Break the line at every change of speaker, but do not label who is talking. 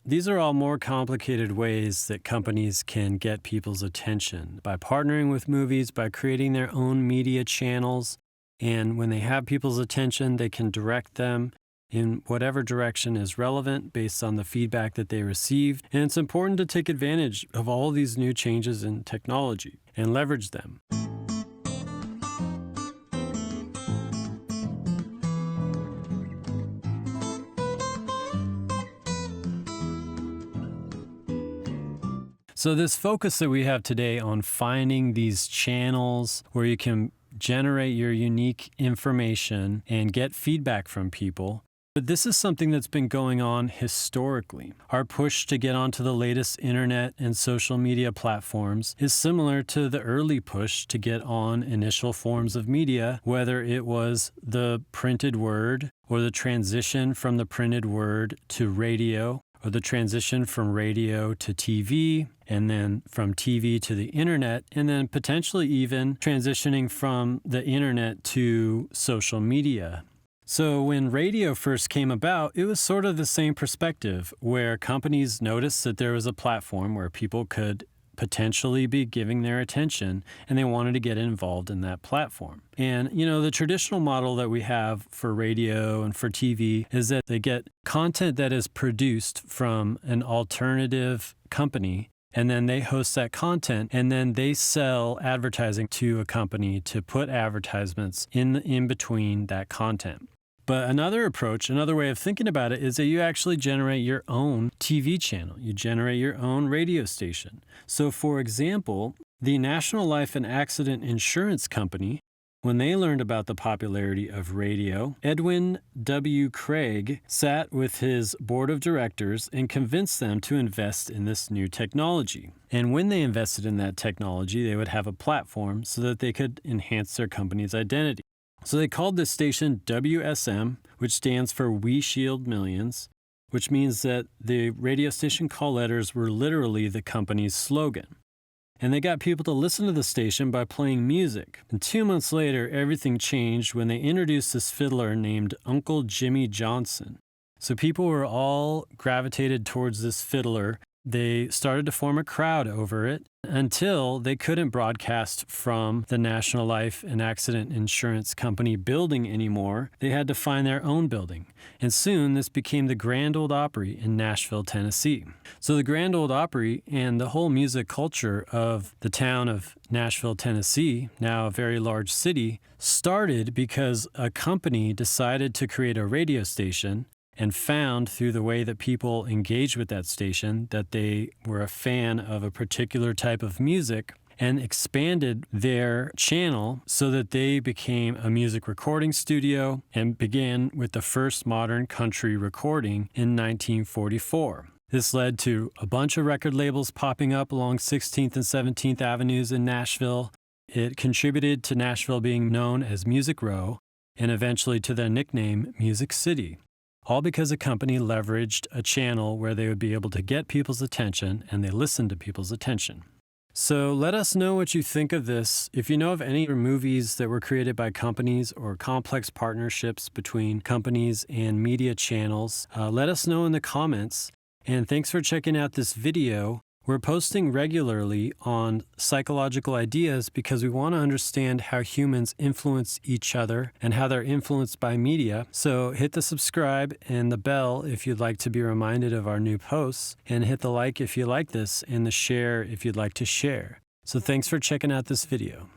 these are all more complicated ways that companies can get people's attention by partnering with movies, by creating their own media channels. And when they have people's attention, they can direct them in whatever direction is relevant based on the feedback that they receive. And it's important to take advantage of all these new changes in technology and leverage them. So this focus that we have today on finding these channels where you can generate your unique information and get feedback from people. But this is something that's been going on historically. Our push to get onto the latest internet and social media platforms is similar to the early push to get on initial forms of media, whether it was the printed word or the transition from the printed word to radio, or the transition from radio to TV, and then from TV to the internet, and then potentially even transitioning from the internet to social media. So when radio first came about, it was sort of the same perspective, where companies noticed that there was a platform where people could potentially be giving their attention, and they wanted to get involved in that platform. And, the traditional model that we have for radio and for TV is that they get content that is produced from an alternative company, and then they host that content, and then they sell advertising to a company to put advertisements in between that content. But another approach, another way of thinking about it is that you actually generate your own TV channel. You generate your own radio station. So for example, the National Life and Accident Insurance Company, when they learned about the popularity of radio, Edwin W. Craig sat with his board of directors and convinced them to invest in this new technology. And when they invested in that technology, they would have a platform so that they could enhance their company's identity. So they called this station WSM, which stands for We Shield Millions, which means that the radio station call letters were literally the company's slogan. And they got people to listen to the station by playing music. And 2 months later, everything changed when they introduced this fiddler named Uncle Jimmy Johnson. So people were all gravitated towards this fiddler. They started to form a crowd over it until they couldn't broadcast from the National Life and Accident Insurance Company building anymore. They had to find their own building. And soon this became the Grand Ole Opry in Nashville, Tennessee. So the Grand Ole Opry and the whole music culture of the town of Nashville, Tennessee, now a very large city, started because a company decided to create a radio station and found through the way that people engaged with that station that they were a fan of a particular type of music, and expanded their channel so that they became a music recording studio and began with the first modern country recording in 1944. This led to a bunch of record labels popping up along 16th and 17th Avenues in Nashville. It contributed to Nashville being known as Music Row and eventually to their nickname Music City. All because a company leveraged a channel where they would be able to get people's attention, and they listened to people's attention. So let us know what you think of this. If you know of any movies that were created by companies or complex partnerships between companies and media channels, let us know in the comments. And thanks for checking out this video. We're posting regularly on psychological ideas because we want to understand how humans influence each other and how they're influenced by media. So hit the subscribe and the bell if you'd like to be reminded of our new posts, and hit the like if you like this and the share if you'd like to share. So thanks for checking out this video.